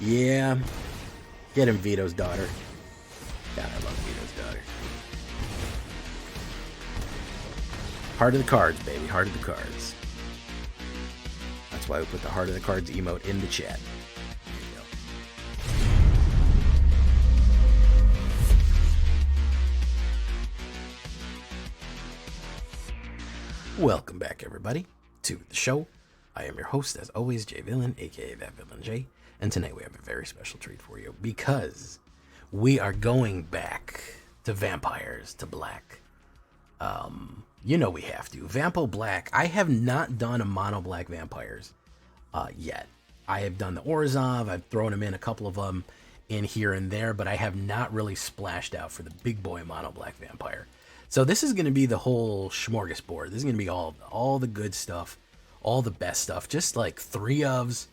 Yeah, get him, Vito's daughter. God, I love Vito's daughter. Heart of the cards, baby. Heart of the cards. That's why we put the heart of the cards emote in the chat. There you go. Welcome back, everybody, to the show. I am your host, as always, Jay Villain, aka That Villain J, and tonight we have a very special treat for you because we are going back to vampires, to black. You know we have to. Vampo Black. I have not done a mono black vampires yet. I have done the Orzhov. I've thrown them in, a couple of them in here and there, but I have not really splashed out for the big boy mono black vampire. So this is going to be the whole smorgasbord. This is going to be all the good stuff, all the best stuff. Just like three ofs.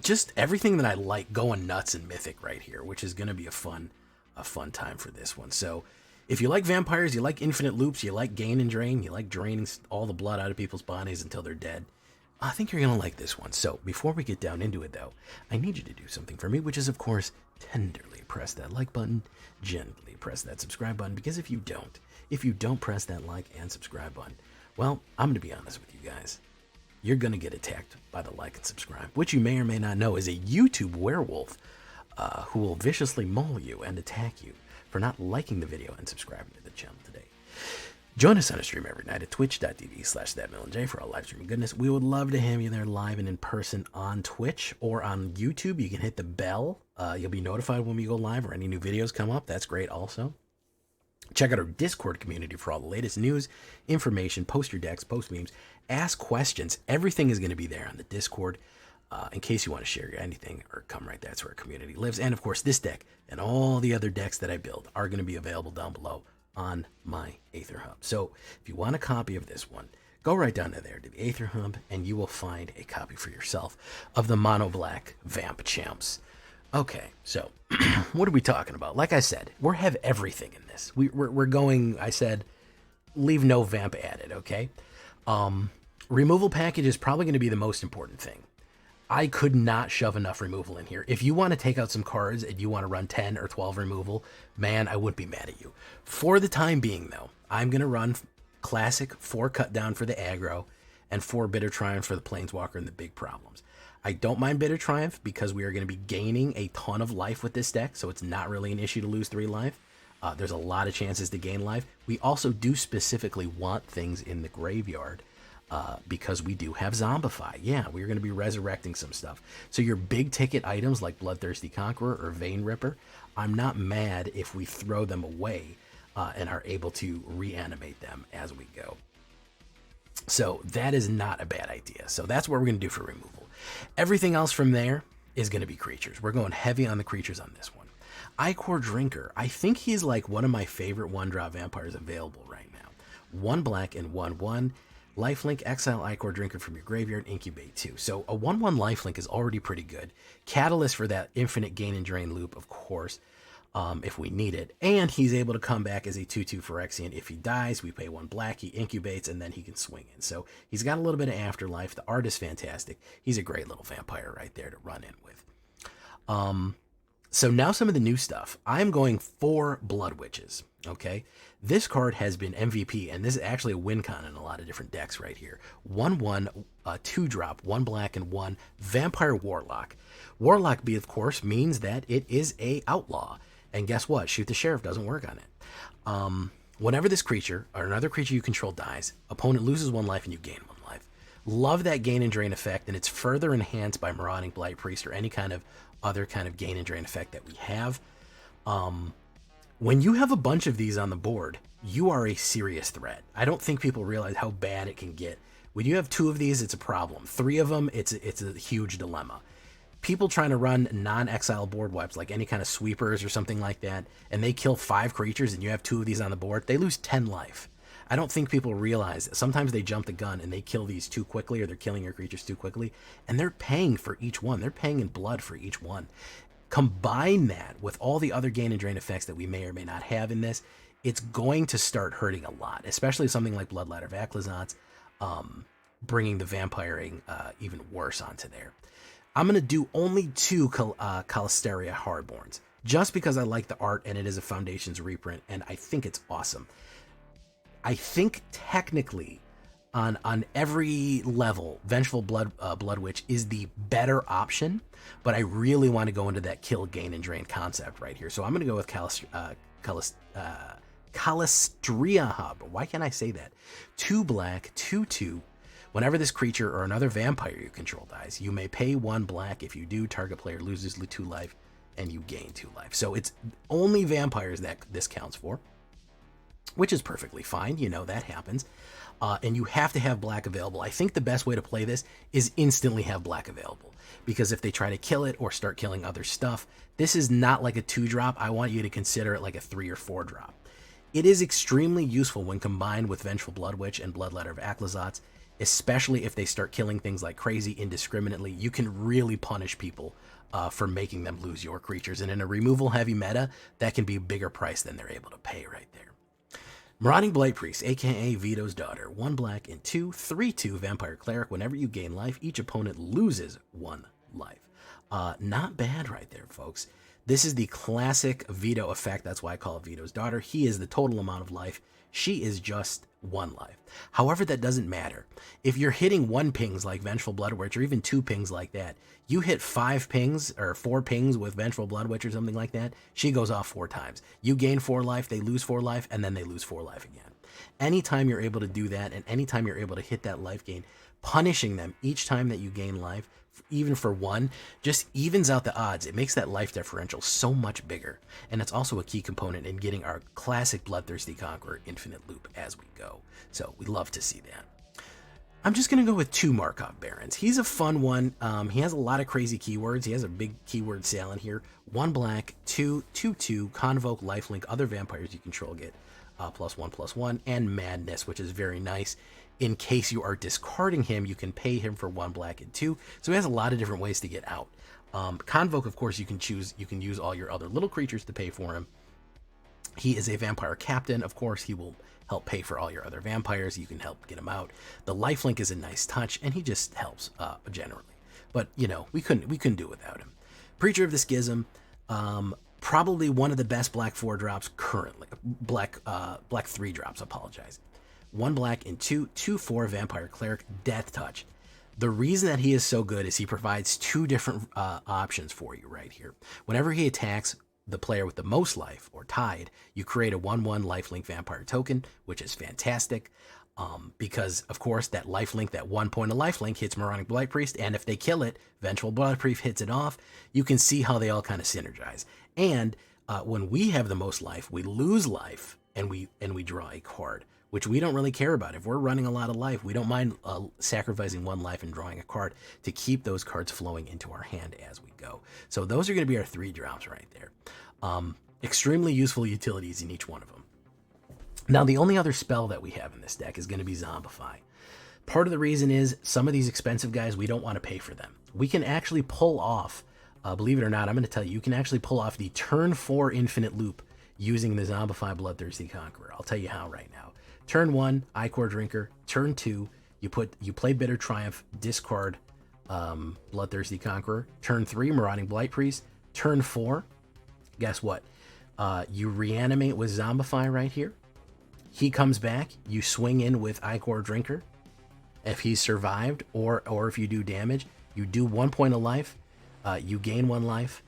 Just everything that I like going nuts in Mythic right here, which is going to be a fun time for this one. So if you like vampires, you like infinite loops, you like gain and drain, you like draining all the blood out of people's bodies until they're dead, I think you're going to like this one. So before we get down into it, though, I need you to do something for me, which is, of course, tenderly press that like button, gently press that subscribe button, because if you don't press that like and subscribe button, well, I'm going to be honest with you guys. You're going to get attacked by the like and subscribe, which you may or may not know is a YouTube werewolf who will viciously maul you and attack you for not liking the video and subscribing to the channel today. Join us on a stream every night at twitch.tv/thatvillainj for all live streaming goodness. We would love to have you there live and in person on Twitch or on YouTube. You can hit the bell. You'll be notified when we go live or any new videos come up. That's great also. Check out our Discord community for all the latest news, information, post your decks, post memes, ask questions. Everything is going to be there on the Discord. In case you want to share anything or come right there, that's where our community lives. And of course, this deck and all the other decks that I build are going to be available down below on my AetherHub. So if you want a copy of this one, go right down to there to the AetherHub and you will find a copy for yourself of the Mono Black Vamp Champs. Okay, so what are we talking about? Like I said, we have everything in this. We're going, I said, leave no vamp added, okay? Removal package is probably going to be the most important thing. I could not shove enough removal in here. If you want to take out some cards and you want to run 10 or 12 removal, man, I wouldn't be mad at you. For the time being, though, I'm going to run classic 4 cut down for the aggro and 4 Bitter Triumph for the Planeswalker and the big problems. I don't mind Bitter Triumph because we are going to be gaining a ton of life with this deck, so it's not really an issue to lose 3 life. There's a lot of chances to gain life. We also do specifically want things in the graveyard because we do have Zombify. Yeah, we're going to be resurrecting some stuff. So your big ticket items like Bloodthirsty Conqueror or Vein Ripper, I'm not mad if we throw them away and are able to reanimate them as we go. So that is not a bad idea. So that's what we're going to do for removal. Everything else from there is going to be creatures. We're going heavy on the creatures on this one. Icor Drinker. I think he's like one of my favorite 1-drop vampires available right now. 1 black and 1/1. Lifelink, exile Icor Drinker from your graveyard, incubate 2. So a 1/1 lifelink is already pretty good. Catalyst for that infinite gain and drain loop, of course, if we need it. And he's able to come back as a 2/2 Phyrexian. If he dies, we pay 1 black, he incubates, and then he can swing in. So he's got a little bit of afterlife. The art is fantastic. He's a great little vampire right there to run in with. So now some of the new stuff. I'm going 4 Blood Witches, okay? This card has been MVP, and this is actually a win con in a lot of different decks right here. 1/1, 2-drop, 1 black and 1 Vampire Warlock. Warlock, of course, means that it is a outlaw. And guess what? Shoot the Sheriff doesn't work on it. Whenever this creature or another creature you control dies, opponent loses 1 life and you gain 1 life. Love that gain and drain effect, and it's further enhanced by Marauding Blight Priest or any kind of other kind of gain and drain effect that we have. When you have a bunch of these on the board, you are a serious threat. I don't think people realize how bad it can get. When you have 2 of these, it's a problem. 3 of them, it's a huge dilemma. People trying to run non-exile board wipes, like any kind of sweepers or something like that, and they kill 5 creatures and you have 2 of these on the board, they lose 10 life. I don't think people realize that sometimes they jump the gun and they kill these too quickly, or they're killing your creatures too quickly, and they're paying for each one. They're paying in blood for each one. Combine that with all the other gain and drain effects that we may or may not have in this, it's going to start hurting a lot, especially something like Bloodladder of Aclazotz, bringing the vampiring even worse onto there. I'm going to do only 2 Calisteria Hardborns, just because I like the art and it is a Foundations reprint, and I think it's awesome. I think technically on every level, Vengeful Blood Witch is the better option, but I really want to go into that kill, gain, and drain concept right here. So I'm going to go with Calistria Hub. Why can't I say that? 2 black, 2/2. Whenever this creature or another vampire you control dies, you may pay 1 black. If you do, target player loses 2 life and you gain 2 life. So it's only vampires that this counts for, which is perfectly fine. You know, that happens. And you have to have black available. I think the best way to play this is instantly have black available, because if they try to kill it or start killing other stuff, this is not like a 2-drop. I want you to consider it like a 3 or 4-drop. It is extremely useful when combined with Vengeful Blood Witch and Bloodletter of Aclazotz, especially if they start killing things like crazy indiscriminately. You can really punish people for making them lose your creatures. And in a removal heavy meta, that can be a bigger price than they're able to pay right there. Marauding Blight Priest, aka Vito's Daughter. 1 black and 2, 3/2 Vampire Cleric. Whenever you gain life, each opponent loses 1 life. Not bad right there, folks. This is the classic Vito effect. That's why I call it Vito's Daughter. He is the total amount of life. She is just 1 life. However, that doesn't matter. If you're hitting 1 pings like Vengeful Blood Witch, or even 2 pings like that, you hit 5 pings or 4 pings with Vengeful Blood Witch or something like that, she goes off 4 times. You gain 4 life, they lose 4 life, and then they lose 4 life again. Anytime you're able to do that, and anytime you're able to hit that life gain, punishing them each time that you gain life, even for 1, just evens out the odds. It makes that life differential so much bigger. And it's also a key component in getting our classic Bloodthirsty Conqueror infinite loop as we go. So we love to see that. I'm just going to go with 2 Markov Barons. He's a fun one. He has a lot of crazy keywords. He has a big keyword sale in here. 1 black, 2/2, Convoke, Lifelink, other vampires you control get +1/+1, and Madness, which is very nice. In case you are discarding him, you can pay him for 1 black and 2. So he has a lot of different ways to get out. Convoke, of course, you can use all your other little creatures to pay for him. He is a vampire captain. Of course, he will help pay for all your other vampires. You can help get him out. The lifelink is a nice touch, and he just helps generally. But you know, we couldn't do it without him. Preacher of the Schism, probably one of the best black 4-drops currently. Black 3-drops. Apologize. 1 black and 2/4 Vampire Cleric, Death Touch. The reason that he is so good is he provides 2 different options for you right here. Whenever he attacks the player with the most life, or tied, you create a 1/1 lifelink vampire token, which is fantastic. Because, of course, that lifelink, that 1 point of lifelink hits Marauding Blight Priest, and if they kill it, Vengeful Blood Priest hits it off. You can see how they all kind of synergize. And when we have the most life, we lose life, and we draw a card, which we don't really care about. If we're running a lot of life, we don't mind sacrificing 1 life and drawing a card to keep those cards flowing into our hand as we go. So those are going to be our 3-drops right there. Extremely useful utilities in each one of them. Now, the only other spell that we have in this deck is going to be Zombify. Part of the reason is some of these expensive guys, we don't want to pay for them. We can actually pull off, believe it or not, I'm going to tell you, you can actually pull off the turn 4 infinite loop using the Zombify Bloodthirsty Conqueror. I'll tell you how right now. Turn 1, Ichor Drinker. Turn 2, you play Bitter Triumph, discard Bloodthirsty Conqueror. Turn 3, Marauding Blight Priest. Turn 4, guess what? You reanimate with Zombify right here. He comes back, you swing in with Ichor Drinker. If he's survived, or if you do damage, you do 1 point of life, you gain 1 life,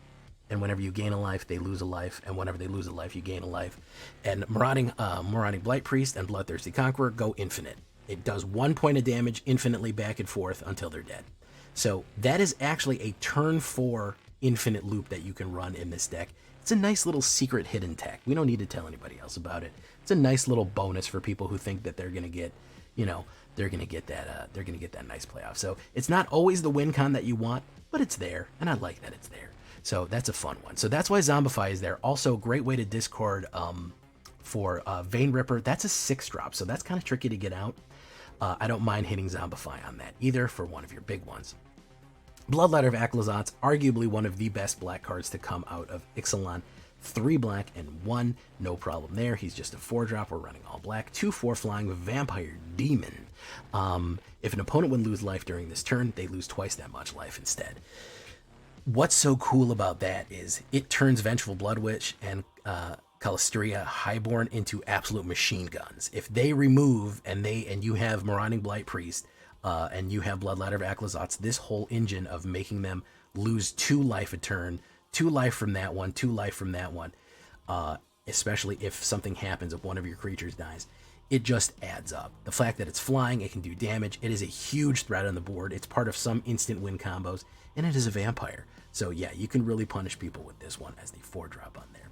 and whenever you gain a life, they lose a life, and whenever they lose a life, you gain a life. And Marauding Blight Priest and Bloodthirsty Conqueror go infinite. It does 1 point of damage infinitely back and forth until they're dead. So that is actually a turn 4 infinite loop that you can run in this deck. It's a nice little secret hidden tech. We don't need to tell anybody else about it. It's a nice little bonus for people who think that they're going to get, they're going to get that nice playoff. So it's not always the win con that you want, but it's there, and I like that it's there. So that's a fun one. So that's why Zombify is there. Also, great way to discard for Vein Ripper. That's a 6-drop, so that's kind of tricky to get out. I don't mind hitting Zombify on that either for one of your big ones. Bloodletter of Aclazotz, arguably one of the best black cards to come out of Ixalan. 3 black and 1, no problem there. He's just a 4-drop. We're running all black. 2/4 flying Vampire Demon. If an opponent would lose life during this turn, they lose twice that much life instead. What's so cool about that is it turns Vengeful Blood Witch and Calisteria Highborn into absolute machine guns. If they remove and you have Marauding Blight Priest and you have Bloodladder of Aclazotz, this whole engine of making them lose 2 life a turn, 2 life from that one, 2 life from that one, especially if something happens, if one of your creatures dies, it just adds up. The fact that it's flying, it can do damage, it is a huge threat on the board, it's part of some instant win combos, and it is a vampire. So yeah, you can really punish people with this one as the 4-drop on there.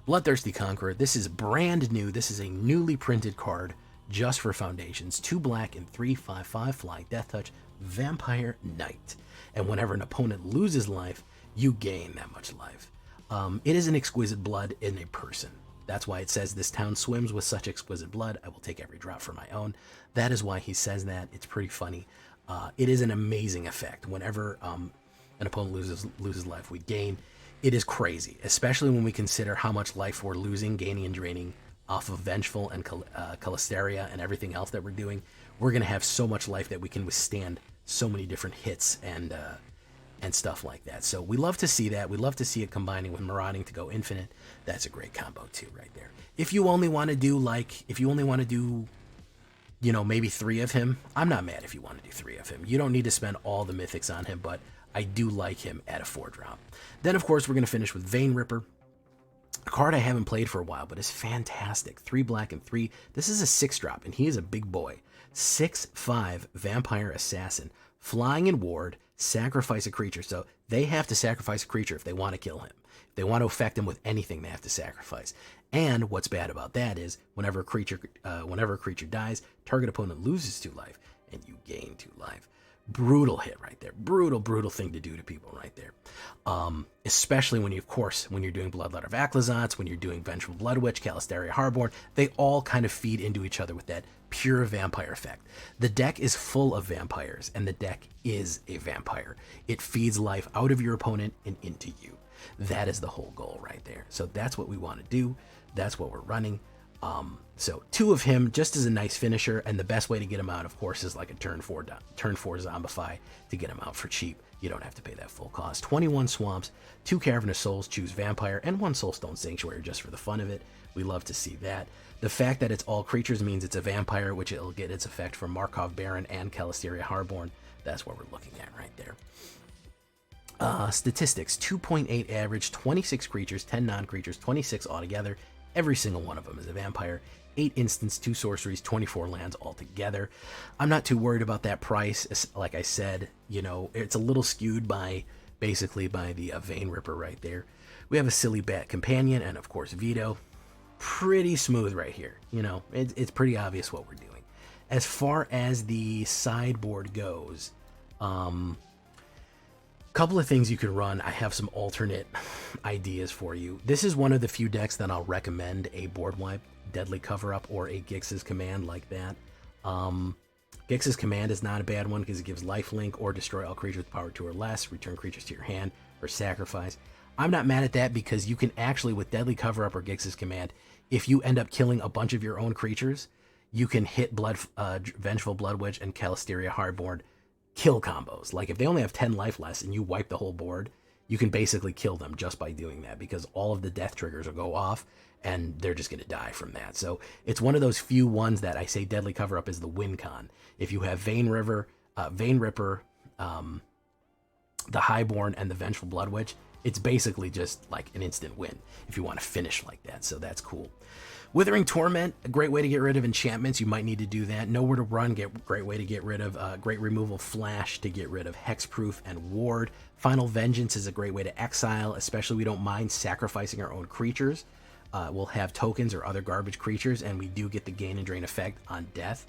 Bloodthirsty Conqueror, this is brand new. This is a newly printed card just for Foundations. 2 black and 3/5/5 flying Death Touch Vampire Knight. And whenever an opponent loses life, you gain that much life. It is an exquisite blood in a person. That's why it says this town swims with such exquisite blood. I will take every drop for my own. That is why he says that. It's pretty funny. It is an amazing effect. Whenever an opponent loses life, we gain. It is crazy, especially when we consider how much life we're losing, gaining and draining off of Vengeful and Calisteria and everything else that we're doing. We're going to have so much life that we can withstand so many different hits and stuff like that. So we love to see that. We love to see it combining with Marauding to go infinite. That's a great combo too right there. If you only want to do maybe 3 of him, I'm not mad if you want to do 3 of him. You don't need to spend all the mythics on him, but I do like him at a 4-drop. Then, of course, we're going to finish with Vein Ripper, a card I haven't played for a while, but is fantastic. 3 black and 3. This is a 6-drop, and he is a big boy. 6/5 Vampire Assassin. Flying in ward, sacrifice a creature. So they have to sacrifice a creature if they want to kill him. If they want to affect him with anything, they have to sacrifice. And what's bad about that is whenever a creature dies, target opponent loses 2 life, and you gain 2 life. Brutal hit right there. Brutal thing to do to people right there. Especially when you're doing Bloodladder of Aclazotz, when you're doing Vengeful Blood Witch, Calisteria Highborn, they all kind of feed into each other with that pure vampire effect. The deck is full of vampires, and the deck is a vampire. It feeds life out of your opponent and into you. That is the whole goal right there. So that's what we want to do. That's what we're running. So 2 of him just as a nice finisher, and the best way to get him out, of course, is like a turn 4 Zombify to get him out for cheap. You don't have to pay that full cost. 21 Swamps, 2 Cavernous Souls, choose Vampire, and 1 Soulstone Sanctuary just for the fun of it. We love to see that. The fact that it's all creatures means it's a vampire, which it'll get its effect from Markov Baron and Calisteria Highborn. That's what we're looking at right there. Statistics, 2.8 average, 26 creatures, 10 non-creatures, 26 altogether. Every single one of them is a vampire. 8 instants, 2 sorceries, 24 lands altogether. I'm not too worried about that price. Like I said, it's a little skewed by the Vein Ripper right there. We have a Silly Bat Companion and, of course, Veto. Pretty smooth right here. It's pretty obvious what we're doing. As far as the sideboard goes, couple of things you could run. I have some alternate ideas for you. This is one of the few decks that I'll recommend a board wipe, Deadly Cover-Up, or a Gix's Command like that. Gix's Command is not a bad one because it gives lifelink or destroy all creatures with power 2 or less, return creatures to your hand, or sacrifice. I'm not mad at that because you can actually, with Deadly Cover-Up or Gix's Command, if you end up killing a bunch of your own creatures, you can hit Vengeful Blood Witch and Calisteria Highborn kill combos. Like if they only have 10 life less and you wipe the whole board, you can basically kill them just by doing that because all of the death triggers will go off and they're just going to die from that. So it's one of those few ones that I say Deadly Cover-Up is the win con. If you have Vein Ripper, the Highborn, and the Vengeful Blood Witch, it's basically just like an instant win if you want to finish like that. So that's cool. Withering Torment, a great way to get rid of enchantments. You might need to do that. Nowhere to Run, great way to get rid of. Great Removal Flash to get rid of Hexproof and Ward. Final Vengeance is a great way to exile, especially we don't mind sacrificing our own creatures. We'll have tokens or other garbage creatures, and we do get the gain and drain effect on death.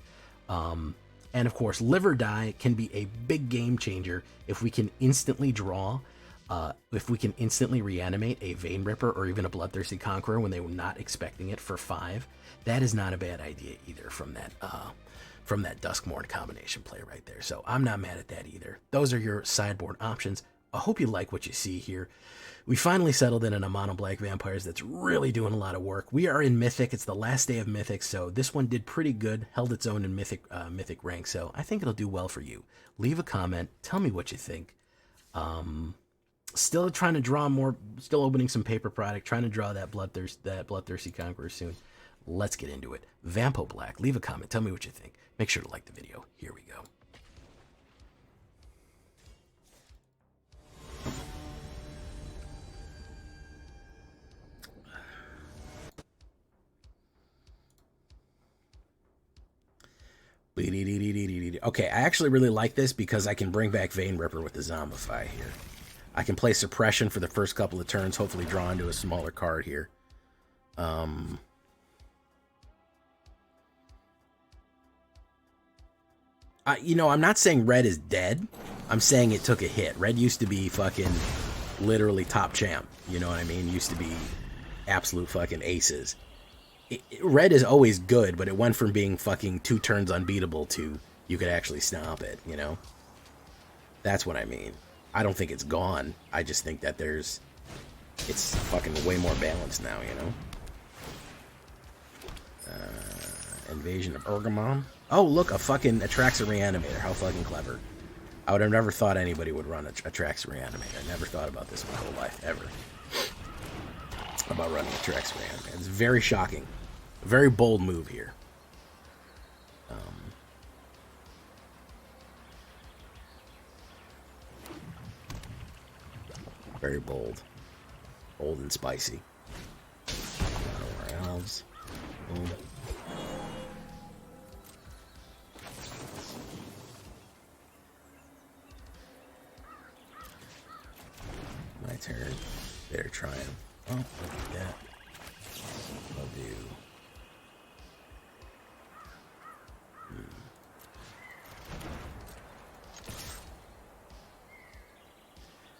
And of course, Live or Die can be a big game changer if we can instantly draw. If we can instantly reanimate a Vein Ripper or even a Bloodthirsty Conqueror when they were not expecting it for 5, that is not a bad idea either from that Duskmourn combination play right there. So I'm not mad at that either. Those are your sideboard options. I hope you like what you see here. We finally settled in on a mono black vampires that's really doing a lot of work. We are in Mythic. It's the last day of Mythic, so this one did pretty good, held its own in Mythic rank, so I think it'll do well for you. Leave a comment. Tell me what you think. Still trying to draw more. Still opening some paper product. Trying to draw that bloodthirsty conqueror soon. Let's get into it. Vampo Black, leave a comment. Tell me what you think. Make sure to like the video. Here we go. Okay, I actually really like this because I can bring back Vein Ripper with the Zombify here. I can play Suppression for the first couple of turns, hopefully draw into a smaller card here. You know, I'm not saying Red is dead. I'm saying it took a hit. Red used to be fucking literally top champ. You know what I mean? Used to be absolute fucking aces. Red is always good, but it went from being fucking 2 turns unbeatable to you could actually stomp it, you know? That's what I mean. I don't think it's gone. I just think that it's fucking way more balanced now, you know? Invasion of Urgamon. Oh, look, a fucking Atraxa Reanimator. How fucking clever. I would have never thought anybody would run a Atraxa Reanimator. I never thought about this my whole life, ever. About running a Atraxa Reanimator. It's very shocking. A very bold move here. Very bold. Bold and spicy. Our elves. Boom. My turn. They're trying. Oh, look at that. Love you.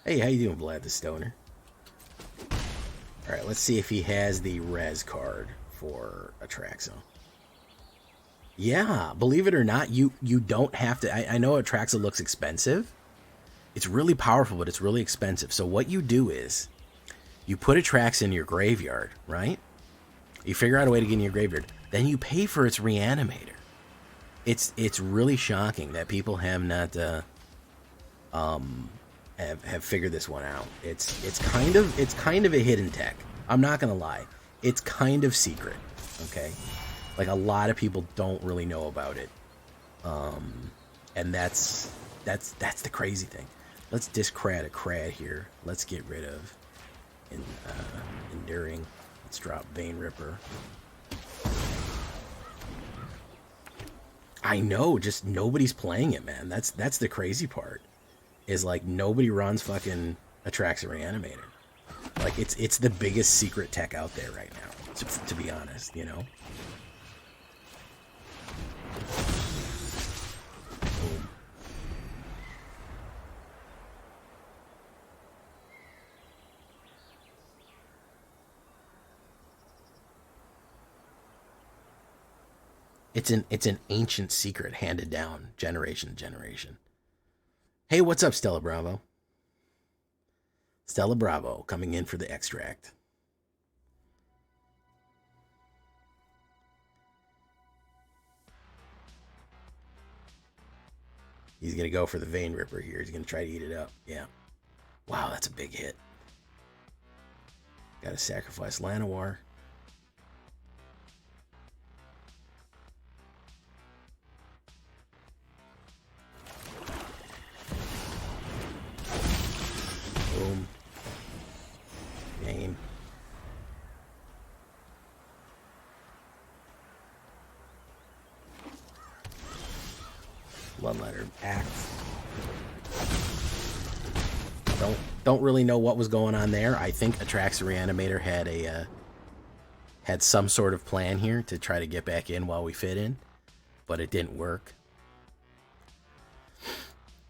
Hey, how you doing, Vlad the Stoner? Alright, let's see if he has the res card for Atraxa. Yeah, believe it or not, you don't have to... I know Atraxa looks expensive. It's really powerful, but it's really expensive. So what you do is, you put Atraxa in your graveyard, right? You figure out a way to get in your graveyard. Then you pay for its Reanimator. It's really shocking that people have not... have figured this one out. It's kind of a hidden tech. I'm not gonna lie. It's kind of secret. Okay? Like, a lot of people don't really know about it. And that's the crazy thing. Let's discard a crad here. Let's get rid of Enduring. Let's drop Vein Ripper. I know, just nobody's playing it, man. That's the crazy part. Is like nobody runs fucking Atraxa Reanimator. Like it's the biggest secret tech out there right now, to be honest, you know. Boom. It's an ancient secret handed down generation to generation. Hey, what's up, Stella Bravo? Stella Bravo coming in for the extract. He's going to go for the Vein Ripper here. He's going to try to eat it up. Yeah. Wow, that's a big hit. Got to sacrifice Llanowar. Boom. Game. Bloodletter Act. Don't really know what was going on there. I think Atraxa Reanimator had some sort of plan here to try to get back in while we fit in, but it didn't work.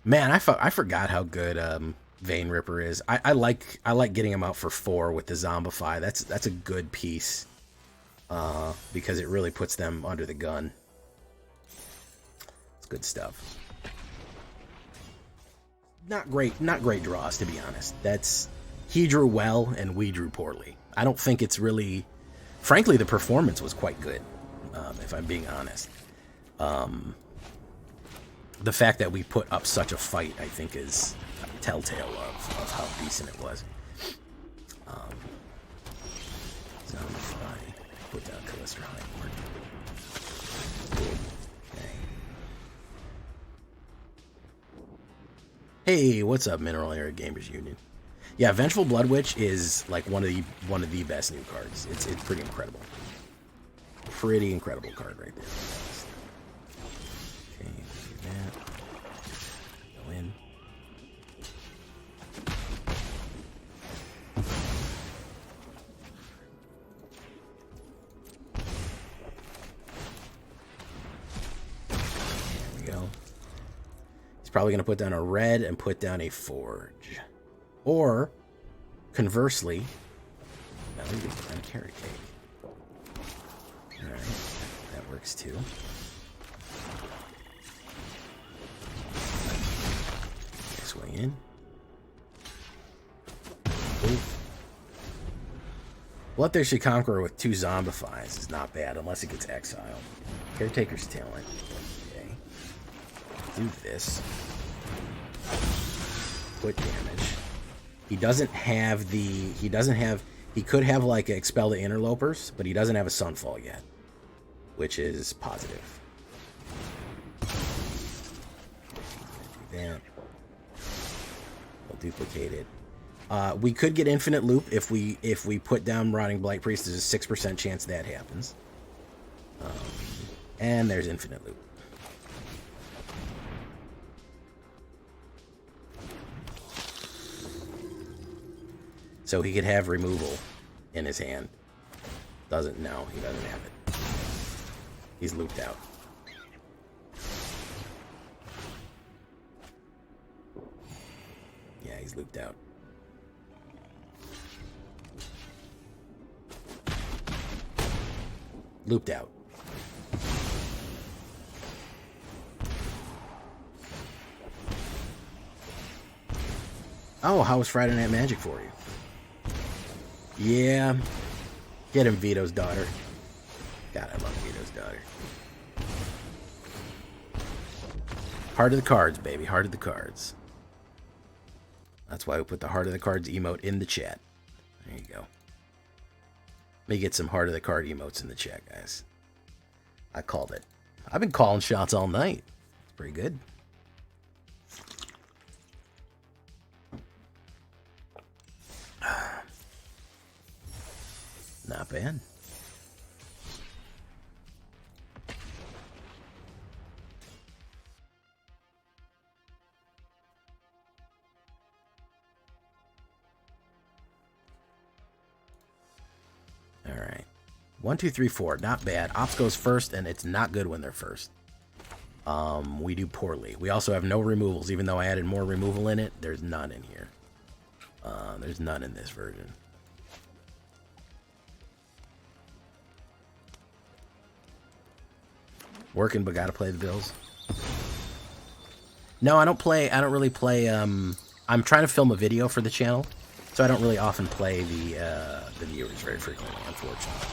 Man, I forgot how good Vein Ripper is. I like getting him out for 4 with the Zombify. That's a good piece because it really puts them under the gun. It's good stuff. Not great draws, to be honest. He drew well and we drew poorly. I don't think it's really... Frankly, the performance was quite good, if I'm being honest. The fact that we put up such a fight, I think, is telltale of how decent decent it was. Zombify. Put down Callisto Highboard. Okay. Hey, what's up, Mineral Area Gamers Union? Yeah, Vengeful Blood Witch is like one of the best new cards. It's pretty incredible. Pretty incredible card right there. Okay, do that. Go in. There we go. He's probably going to put down a red and put down a forge. Or, conversely, now we can put down a carrot cake. Alright, that works too. Swing in. Ooh. Bloodthirsty Conqueror with 2 Zombifies is not bad unless it gets exiled. Caretaker's Talent. Okay. Do this. Put damage. He doesn't have the... He could have, like, Expel the Interlopers, but he doesn't have a Sunfall yet. Which is positive. Do that. We'll duplicate it. We could get Infinite Loop if we put down Rotting Blight Priest. There's a 6% chance that happens. And there's Infinite Loop. So he could have removal in his hand. No, he doesn't have it. He's looped out. Yeah, he's looped out. Looped out. Oh, how was Friday Night Magic for you? Yeah. Get him, Vito's daughter. God, I love Vito's daughter. Heart of the cards, baby. Heart of the cards. That's why we put the Heart of the Cards emote in the chat. There you go. Let me get some Heart of the Card emotes in the chat, guys. I called it. I've been calling shots all night. It's pretty good. Not bad. All right. 1, 2, 3, 4. Not bad. Ops goes first, and it's not good when they're first. We do poorly. We also have no removals, even though I added more removal in it. There's none in here. There's none in this version. Working, but gotta play the Bills. No, I don't really play. I'm trying to film a video for the channel, so I don't really often play the viewers very frequently, unfortunately.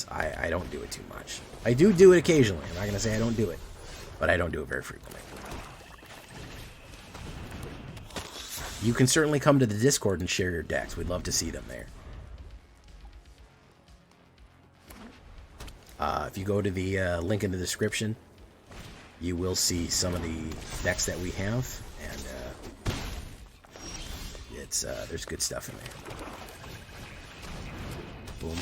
I don't do it too much. I do it occasionally. I'm not gonna say I don't do it, but I don't do it very frequently. You can certainly come to the Discord and share your decks. We'd love to see them there. If you go to the link in the description, you will see some of the decks that we have, and there's good stuff in there. Boom.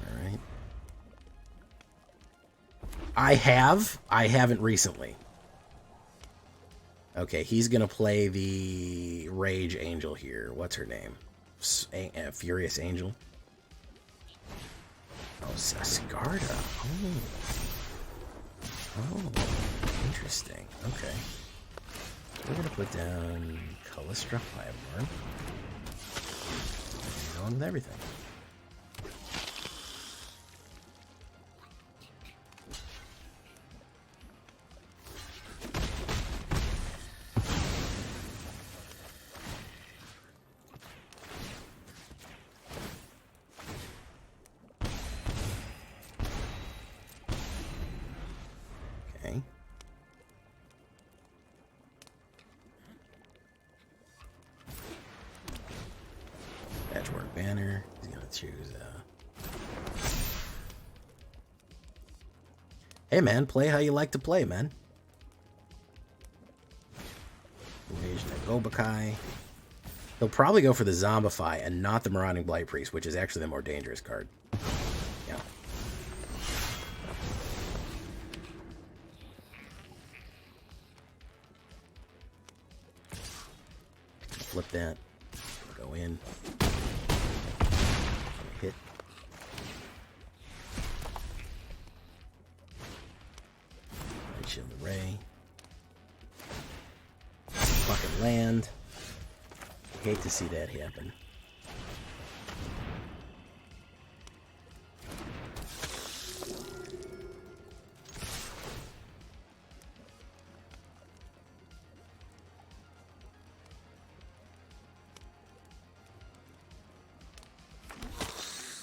All right. I haven't recently. Okay, he's gonna play the Rage Angel here. What's her name? Furious Angel. Oh, Sigarda. Oh, interesting. Okay. We're going to put down Callisto Highborn. Going with everything. center. He's gonna choose. Hey man, play how you like to play, man. Invasion of Gobakai. He'll probably go for the Zombify and not the Marauding Blight Priest, which is actually the more dangerous card. Yeah. Flip that. Go in. Hit. Right shield array. Fucking land. Hate to see that happen.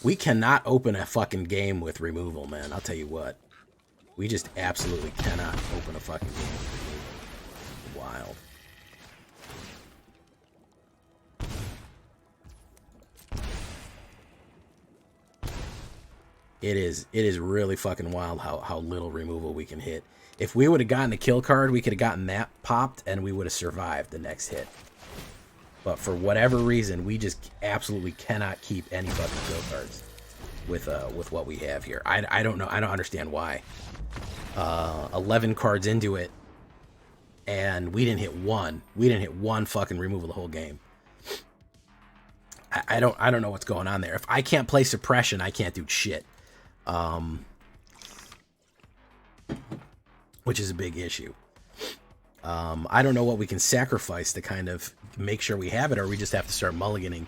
We cannot open a fucking game with removal, man. I'll tell you what. We just absolutely cannot open a fucking game with removal. Wild. It is really fucking wild how little removal we can hit. If we would have gotten a kill card, we could have gotten that popped and we would have survived the next hit. But for whatever reason, we just absolutely cannot keep any fucking kill cards with what we have here. I don't know. I don't understand why. 11 cards into it, and we didn't hit one. We didn't hit one fucking removal the whole game. I don't know what's going on there. If I can't play suppression, I can't do shit. Which is a big issue. I don't know what we can sacrifice to kind of make sure we have it, or we just have to start mulliganing.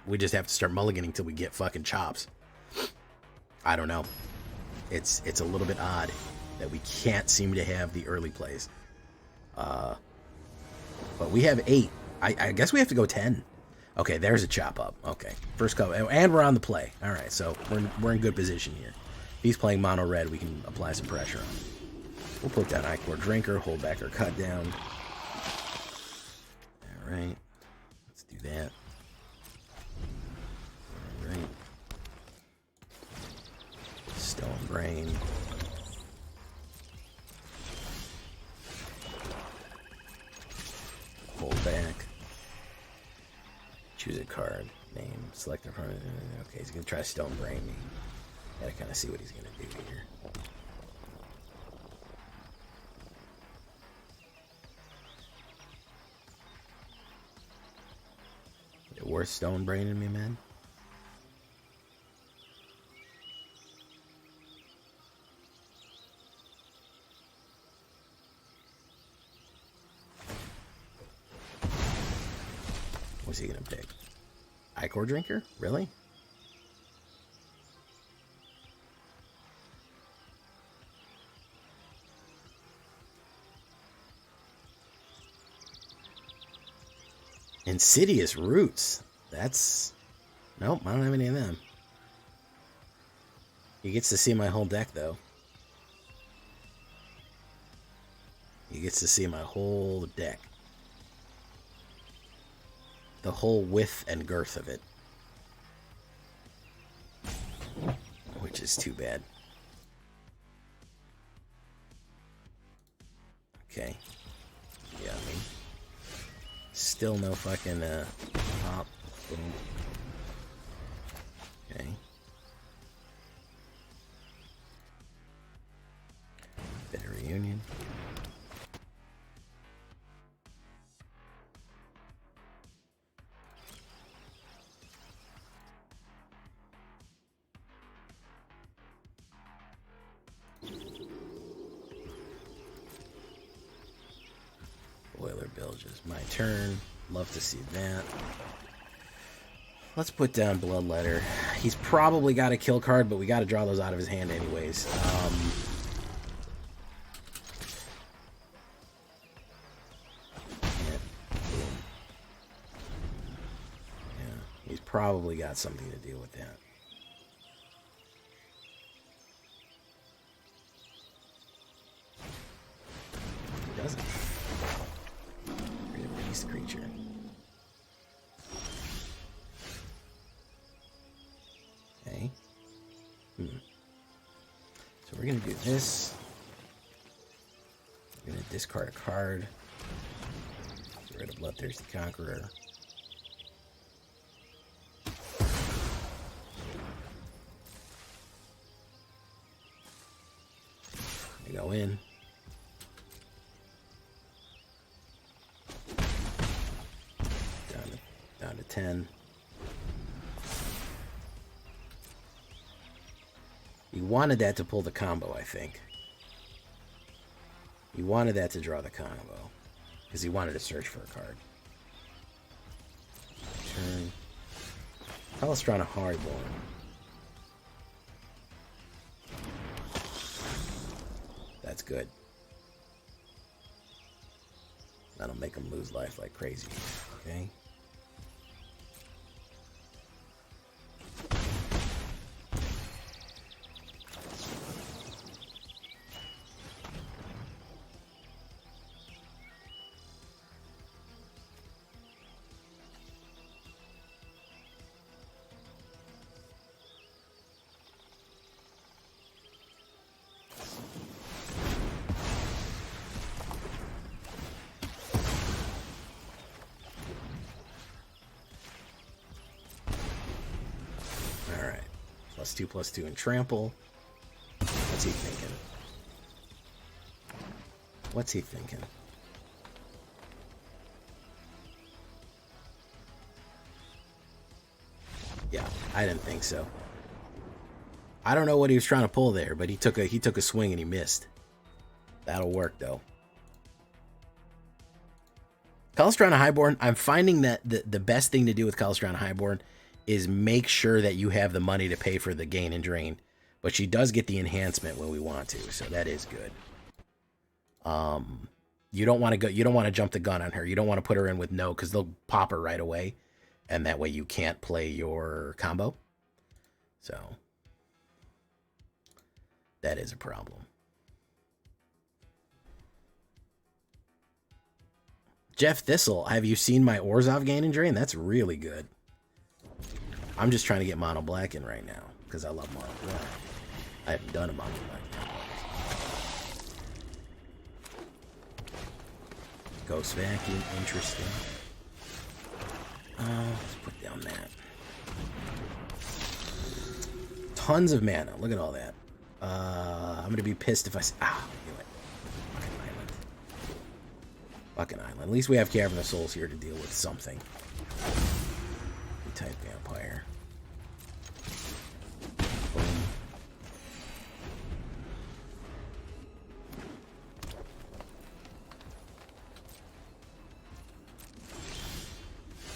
We just have to start mulliganing till we get fucking chops. I don't know. It's a little bit odd that we can't seem to have the early plays. But we have 8. I guess we have to go 10. Okay, there's a chop up. Okay, first go, and we're on the play. All right, so we're in good position here. If he's playing mono red, we can apply some pressure on him. We'll put down Ichor Drinker, hold back our cut down. All right, let's do that. All right, Stone Brain. Hold back. Choose a card. Name. Select a card. Okay, he's going to try Stone Brain me. Gotta kind of see what he's going to do here. Is it worth Stone Braining me, man? What's he gonna pick? Ichor Drinker? Really? Insidious Roots. That's... Nope, I don't have any of them. He gets to see my whole deck, though. He gets to see my whole deck. The whole width and girth of it. Which is too bad. Okay. Yeah, I mean... Still no fucking, pop. Boom. Okay. Bit of reunion. Boiler Bilges. My turn. Love to see that. Let's put down Bloodletter. He's probably got a kill card, but we got to draw those out of his hand anyways. Yeah, he's probably got something to deal with that. He doesn't. Beast creature. we're gonna do this. We're gonna discard a card. Get rid of Bloodthirsty Conqueror. We go in. Down to 10. He wanted that to pull the combo, I think. He wanted that to draw the combo. Because he wanted to search for a card. Turn. Palestrana Highborn. That's good. That'll make him lose life like crazy. Okay. +2/+2 and trample. What's he thinking? What's he thinking? Yeah, I didn't think so. I don't know what he was trying to pull there, but he took a swing and he missed. That'll work though. Palestrana Highborn, I'm finding that the best thing to do with Palestrana Highborn is make sure that you have the money to pay for the gain and drain. But she does get the enhancement when we want to, so that is good. You don't want to jump the gun on her. You don't want to put her in with no, because they'll pop her right away, and that way you can't play your combo. So that is a problem. Jeff Thistle, have you seen my Orzhov gain and drain? That's really good. I'm just trying to get mono black in right now because I love mono black. I haven't done a mono black yet. Ghost Vacuum, interesting. Let's put down that. Tons of mana. Look at all that. I'm gonna be pissed if I say, I knew it. Fucking island. Fucking island. At least we have Cavern of Souls here to deal with something. Type vampire. Boom.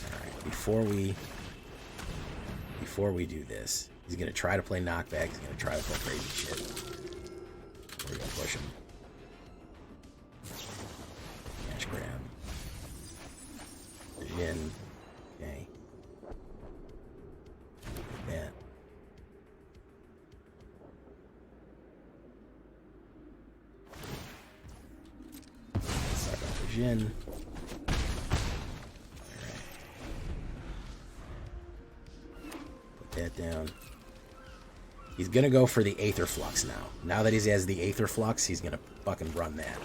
Alright, before we do this, he's gonna try to play knockback, he's gonna try to play crazy shit. We're gonna push him. Cash grab. Jin. Okay. That. Suck out the Jin. Alright. Put that down. He's gonna go for the Aether Flux now. Now that he has the Aether Flux, he's gonna fucking run that.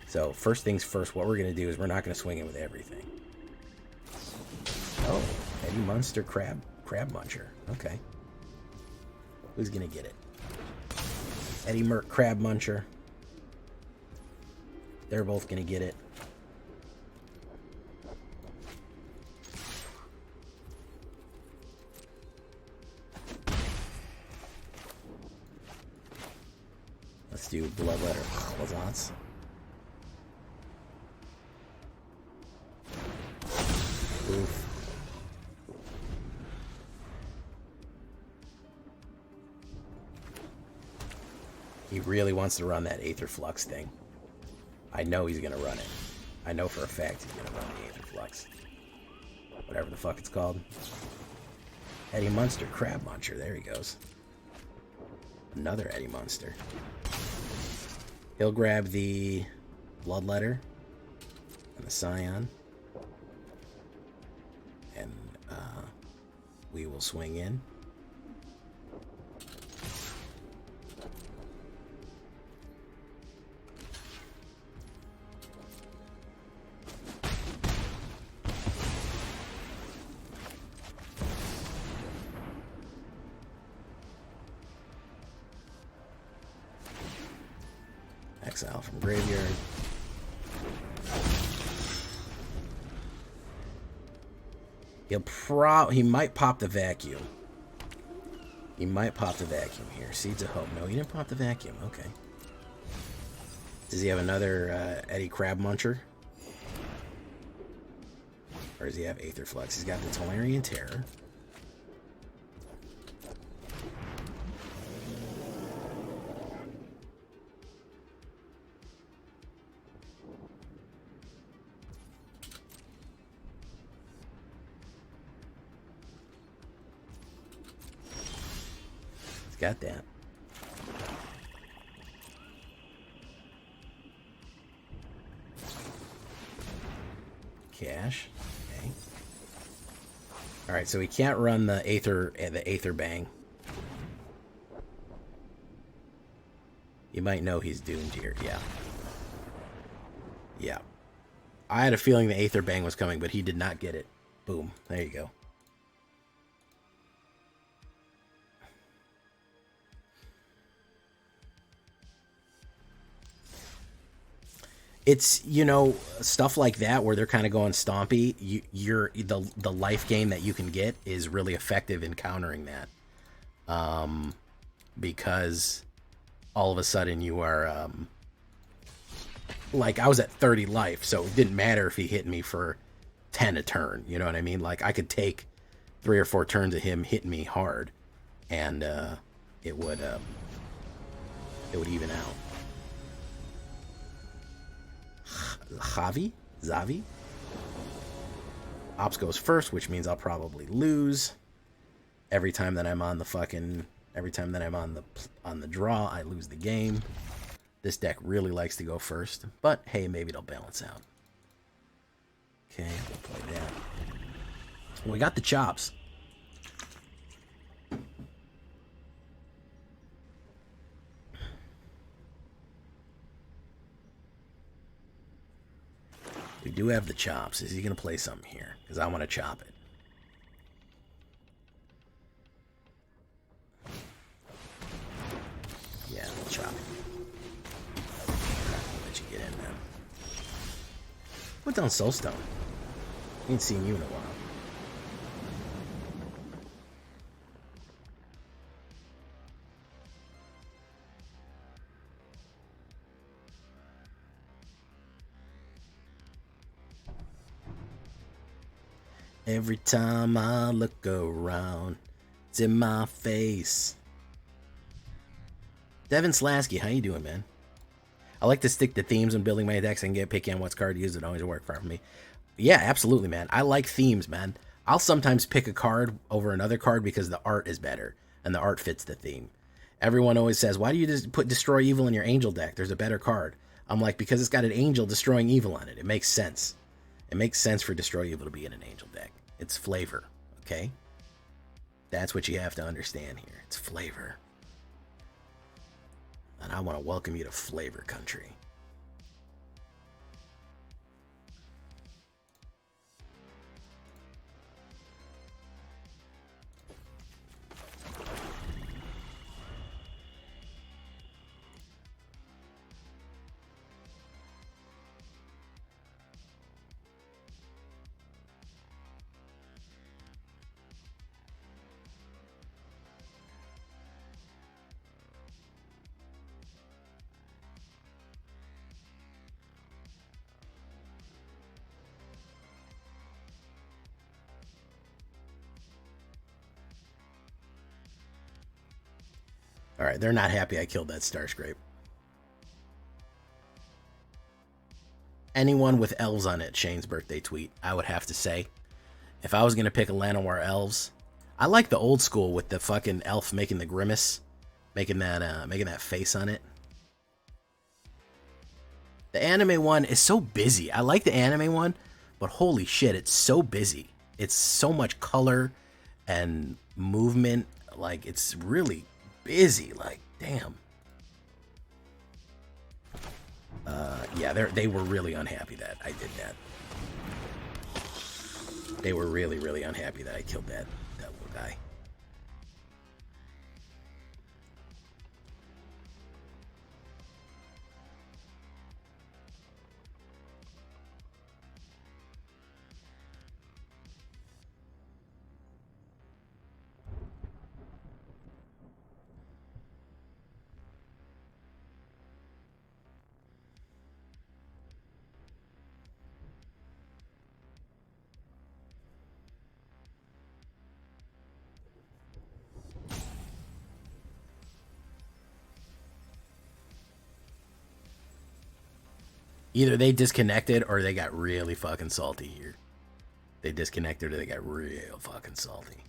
So first things first, what we're gonna do is we're not gonna swing it with everything. Oh, Eddie Munster Crab Muncher. Okay. Who's gonna get it? Eddie Merc Crab Muncher. They're both gonna get it. Let's do Bloodletter Lazance. Oof. He really wants to run that Aether Flux thing. I know he's gonna run it. I know for a fact he's gonna run the Aether Flux. Whatever the fuck it's called. Eddie Munster Crab Muncher. There he goes. Another Eddie Munster. He'll grab the Bloodletter and the Scion. And we will swing in. exile from graveyard. He might pop the vacuum. He might pop the vacuum here. Seeds of Hope. No, he didn't pop the vacuum. Okay. Does he have another Eddie Crab Muncher? Or does he have Aetherflux? He's got the Tolarian Terror. He's got that. Cash. Okay. All right, so he can't run the Aether Bang. You might know he's doomed here. Yeah. Yeah. I had a feeling the Aether Bang was coming, but he did not get it. Boom. There you go. It's, you know, stuff like that where they're kind of going stompy. The life gain that you can get is really effective in countering that, because all of a sudden you are like, I was at 30 life, so it didn't matter if he hit me for 10 a turn. You know what I mean? Like, I could take 3 or 4 turns of him hitting me hard, and it would even out. Zavi. Ops goes first, which means I'll probably lose. Every time that I'm on the draw, I lose the game. This deck really likes to go first, but hey, maybe it'll balance out. Okay, we'll play that. We got the chops. We do have the chops. Is he going to play something here? Because I want to chop it. Yeah, we'll chop it. Let you get in, man. Put down Soulstone. Ain't seen you in a while. Every time I look around, it's in my face. Devin Slasky, how you doing, man? I like to stick to themes when building my decks and get picky on what card to use. It always work for me. Yeah, absolutely, man. I like themes, man. I'll sometimes pick a card over another card because the art is better and the art fits the theme. Everyone always says, why do you just put Destroy Evil in your Angel deck? There's a better card. I'm like, because it's got an Angel destroying Evil on it. It makes sense. It makes sense for Destroy Evil to be in an Angel deck. It's flavor, okay? That's what you have to understand here. It's flavor. And I want to welcome you to Flavor Country. All right, they're not happy I killed that Starscrape. Anyone with elves on it, Shane's birthday tweet, I would have to say. If I was going to pick a Llanowar elves, I like the old school with the fucking elf making the grimace, making that face on it. The anime one is so busy. I like the anime one, but holy shit, it's so busy. It's so much color and movement. Like, it's really busy. Like, damn. Yeah, they were really unhappy that I did that. They were really, really unhappy that I killed that little guy. Either they disconnected or they got really fucking salty here. They disconnected or they got real fucking salty.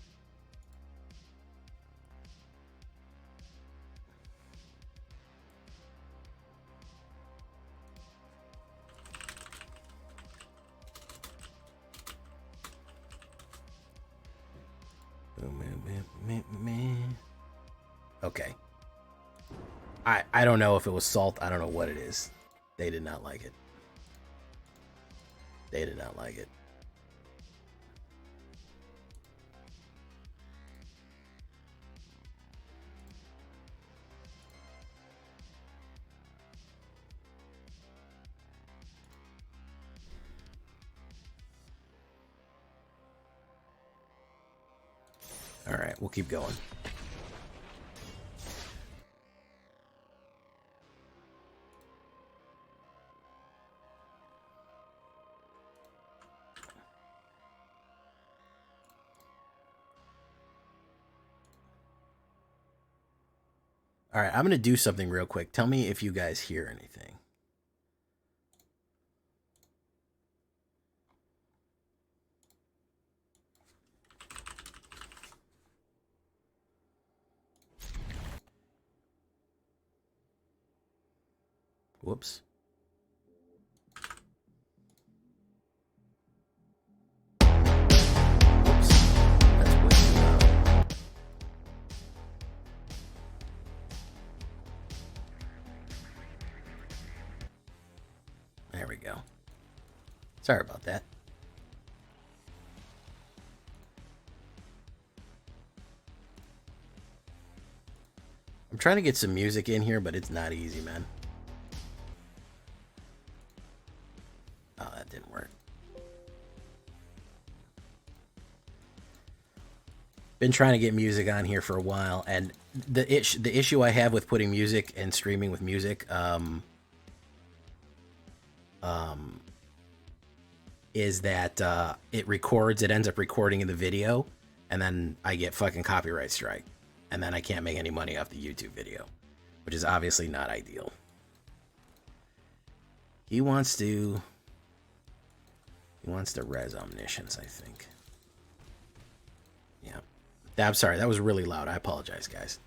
Okay. I don't know if it was salt. I don't know what it is. They did not like it. They did not like it. All right, we'll keep going. All right, I'm going to do something real quick. Tell me if you guys hear anything. Whoops. There we go. Sorry about that. I'm trying to get some music in here, but it's not easy, man. Oh, that didn't work. Been trying to get music on here for a while, and the issue I have with putting music and streaming with music is that it ends up recording in the video, and then I get fucking copyright strike, and then I can't make any money off the YouTube video, which is obviously not ideal. He wants to res omniscience, I think. Yeah. I'm sorry, that was really loud. I apologize, guys.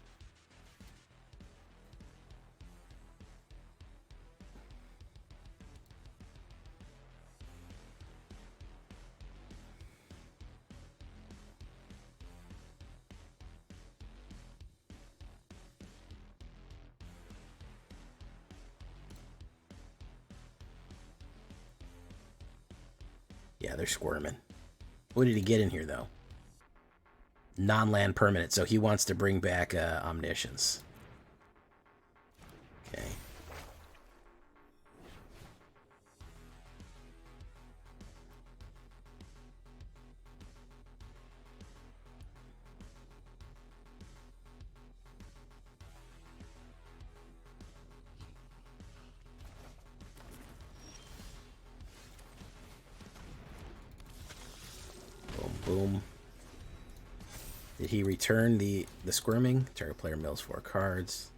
Yeah, they're squirming. What did he get in here, though? Non-land permanent, so he wants to bring back omniscience. Okay. Boom, boom. Did he return the squirming? Target player mills 4 cards.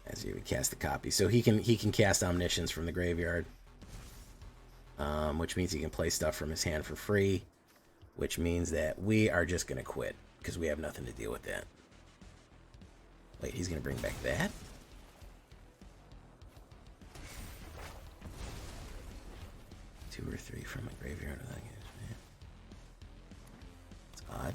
As he would cast a copy. So he can cast omniscience from the graveyard. Which means he can play stuff from his hand for free. Which means that we are just going to quit. Because we have nothing to deal with that. Wait, he's going to bring back that? Two or three from a graveyard. It's odd.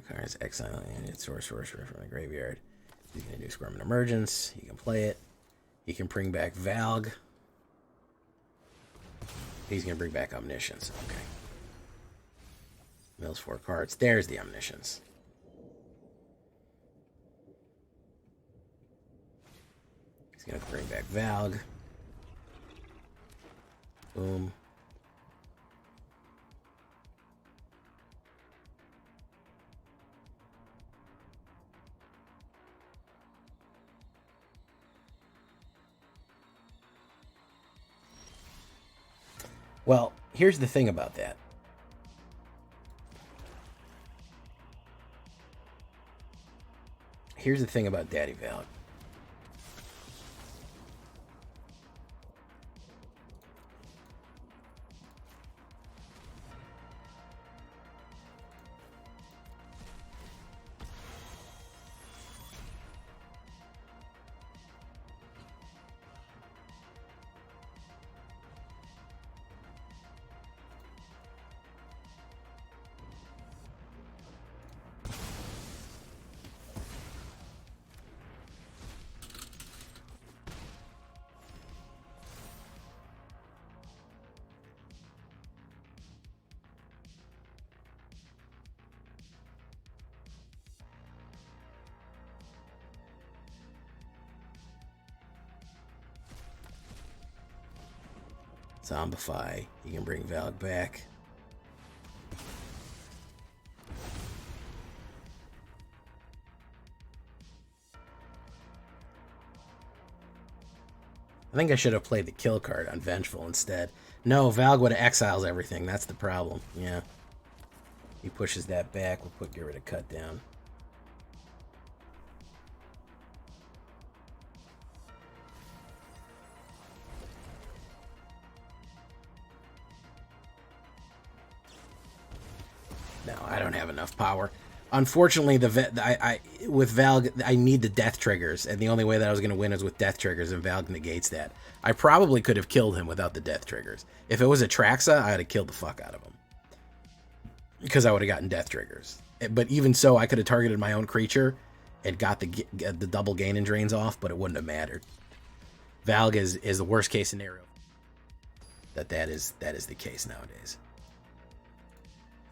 Cards, exiling its sorcerer from the graveyard. He's going to do Squirm and Emergence. He can play it. He can bring back Valg. He's going to bring back Omniscience. Okay. Mills 4 cards. There's the Omniscience. He's going to bring back Valg. Boom. Well, here's the thing about that. Here's the thing about Daddy Valak. Zombify. You can bring Valak back. I think I should have played the kill card on Vengeful instead. No, Valak would have exiles everything. That's the problem. Yeah. He pushes that back. We'll get rid of Cut Down. No, I don't have enough power. Unfortunately, with Valak, I need the death triggers, and the only way that I was going to win is with death triggers, and Valak negates that. I probably could have killed him without the death triggers. If it was a Traxa, I'd have killed the fuck out of him. Because I would have gotten death triggers. But even so, I could have targeted my own creature and got the double gain and drains off, but it wouldn't have mattered. Valak is the worst case scenario. That is the case nowadays.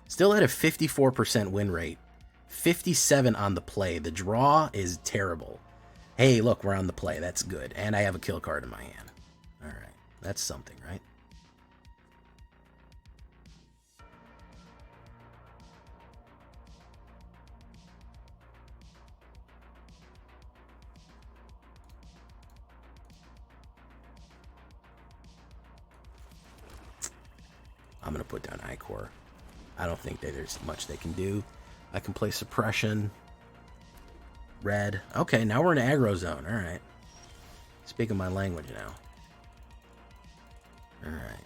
Still at a 54% win rate. 57 on the play. The draw is terrible. Hey, look, we're on the play. That's good. And I have a kill card in my hand. All right. That's something, right? I'm going to put down Icor. I don't think that there's much they can do. I can play Suppression. Red. Okay, now we're in aggro zone. All right. Speaking my language now. All right.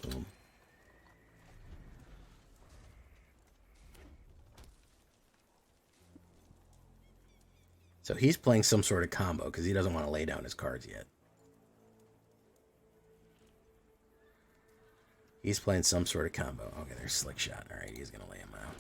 Boom. So he's playing some sort of combo because he doesn't want to lay down his cards yet. He's playing some sort of combo. Okay, there's Slick Shot. All right, he's going to lay him out.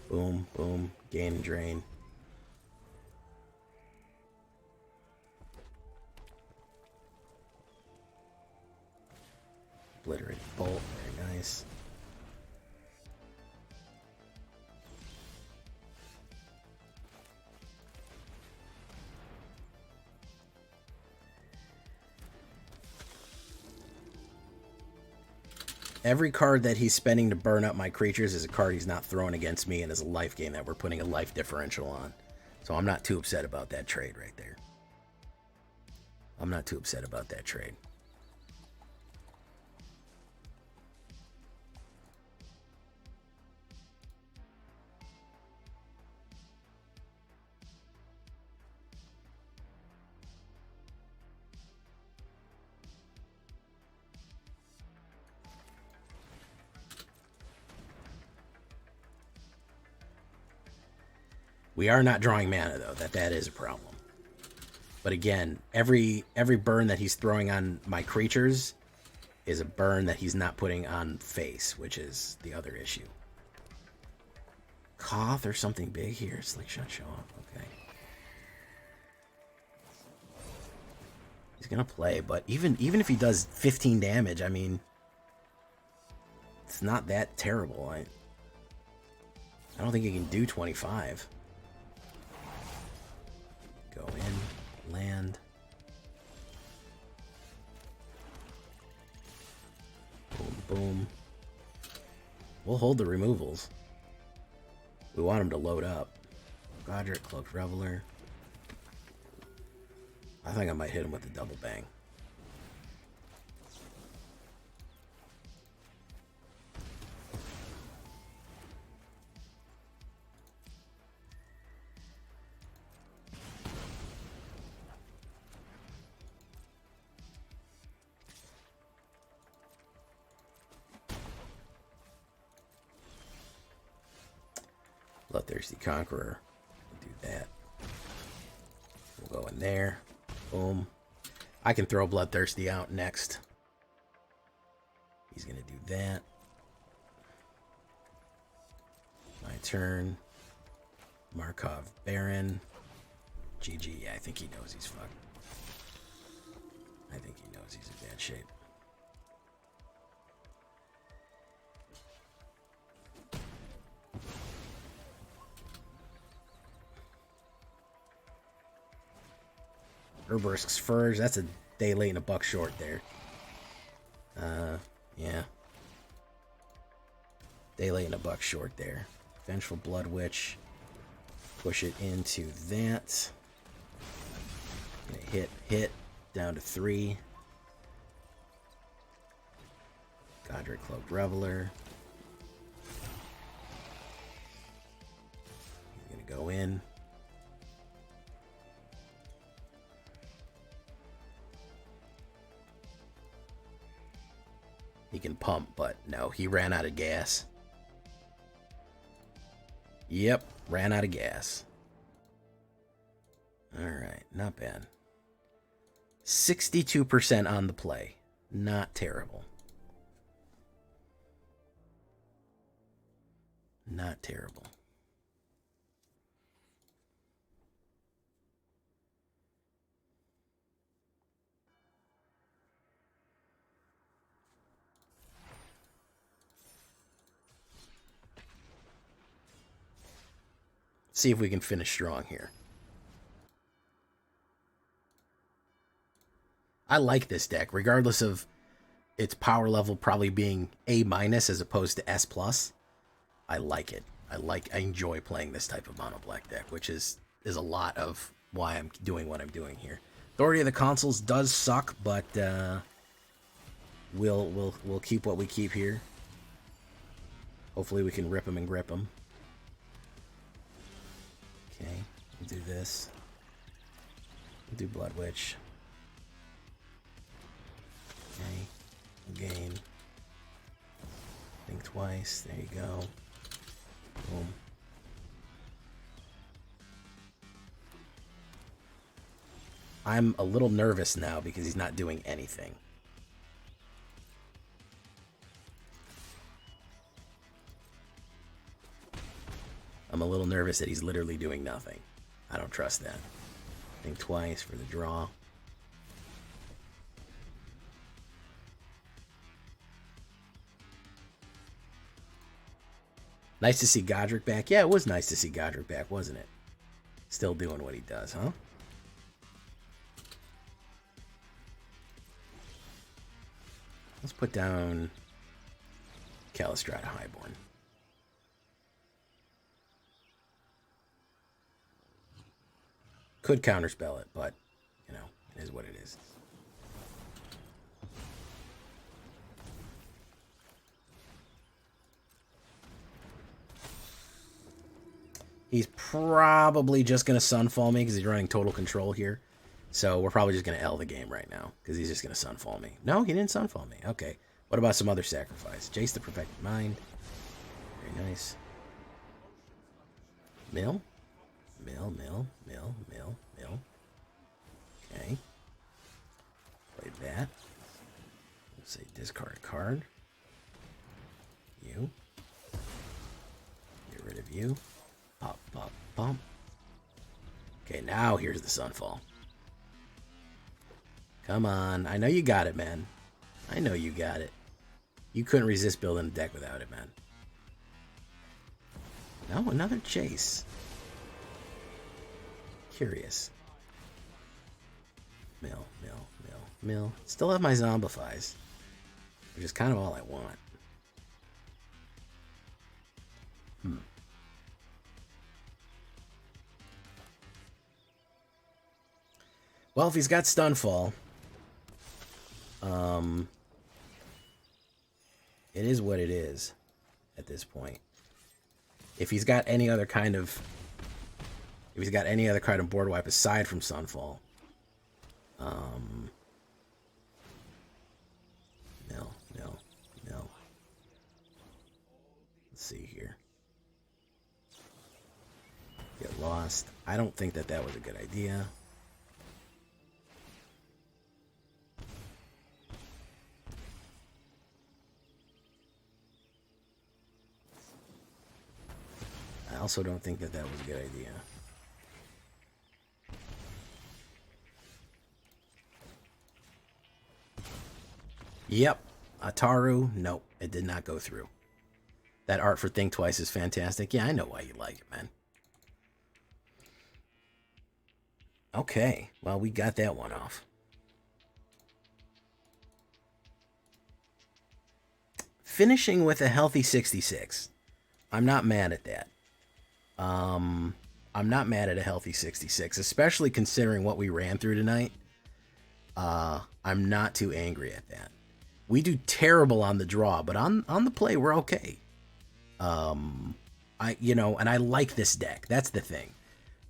Boom, boom, gain and drain. Obliterated Bolt, very nice. Every card that he's spending to burn up my creatures is a card he's not throwing against me and is a life gain that we're putting a life differential on. So I'm not too upset about that trade right there. I'm not too upset about that trade. We are not drawing mana, though. That is a problem. But again, every burn that he's throwing on my creatures is a burn that he's not putting on face, which is the other issue. Koth or something big here. Slick Shot show up. Okay. He's going to play, but even if he does 15 damage, I mean, it's not that terrible. I don't think he can do 25. Go in, land. Boom, boom. We'll hold the removals. We want him to load up. Godric, Cloaked Reveler. I think I might hit him with the double bang. Bloodthirsty Conqueror. We'll do that. We'll go in there. Boom. I can throw Bloodthirsty out next. He's going to do that. My turn. Markov Baron. GG. Yeah, I think he knows he's fucked. I think he knows he's in bad shape. Herbersk's Furge, that's a day late and a buck short there. Yeah. Day late and a buck short there. Vengeful Blood Witch. Push it into that. Gonna hit, down to 3. Godric Cloaked Reveler. He's gonna go in. He can pump, but no, he ran out of gas. Yep, ran out of gas. Alright, not bad. 62% on the play. Not terrible. Not terrible. See if we can finish strong here. I like this deck, regardless of its power level probably being A- as opposed to S+. I like it. I enjoy playing this type of mono black deck, which is a lot of why I'm doing what I'm doing here. Authority of the Consuls does suck, but we'll keep what we keep here. Hopefully we can rip them and grip them. Okay, we'll do this. We'll do Blood Witch. Okay, gain. Think twice. There you go. Boom. I'm a little nervous now because he's not doing anything. I'm a little nervous that he's literally doing nothing. I don't trust that. Think twice for the draw. Nice to see Godric back. Yeah, it was nice to see Godric back, wasn't it? Still doing what he does, huh? Let's put down Calistrata Highborn. Could counterspell it, but, you know, it is what it is. He's probably just going to Sunfall me because he's running total control here. So we're probably just going to L the game right now because he's just going to Sunfall me. No, he didn't Sunfall me. Okay. What about some other sacrifice? Jace the Perfected Mind. Very nice. Mill. Mill. Okay. Play that. Let's say discard a card. You. Get rid of you. Pop, pop, pump. Okay, now here's the Sunfall. Come on. I know you got it, man. I know you got it. You couldn't resist building a deck without it, man. No, another Chase. Curious. Mill. Still have my Zombifies, which is kind of all I want. Well, if he's got Stunfall, it is what it is at this point. If he's got any other kind of board wipe aside from Sunfall, no. Let's see here. Get lost. I don't think that was a good idea. I also don't think that was a good idea. Yep. Ataru, nope, it did not go through. That art for Think Twice is fantastic. Yeah, I know why you like it, man. Okay, well, we got that one off. Finishing with a healthy 66. I'm not mad at that. I'm not mad at a healthy 66, especially considering what we ran through tonight. I'm not too angry at that. We do terrible on the draw, but on the play, we're okay. And I like this deck. That's the thing.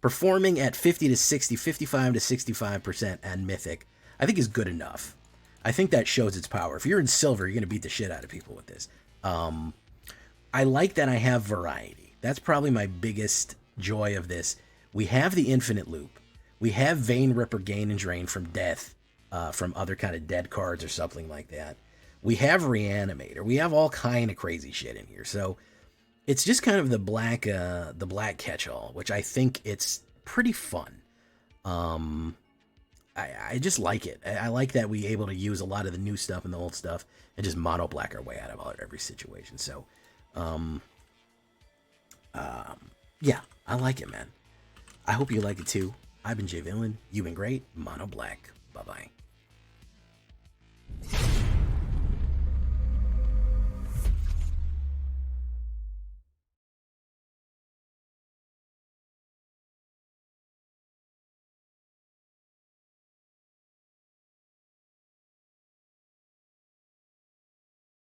Performing at 50 to 60, 55 to 65% and Mythic, I think is good enough. I think that shows its power. If you're in Silver, you're going to beat the shit out of people with this. I like that I have variety. That's probably my biggest joy of this. We have the Infinite Loop. We have Vein Ripper Gain and Drain from Death, from other kind of dead cards or something like that. We have Reanimator. We have all kind of crazy shit in here. So it's just kind of the black catch-all, which I think it's pretty fun. I just like it. I like that we able to use a lot of the new stuff and the old stuff and just mono black our way out of every situation. So, yeah, I like it, man. I hope you like it too. I've been Jay Villain. You've been great. Mono black. Bye-bye.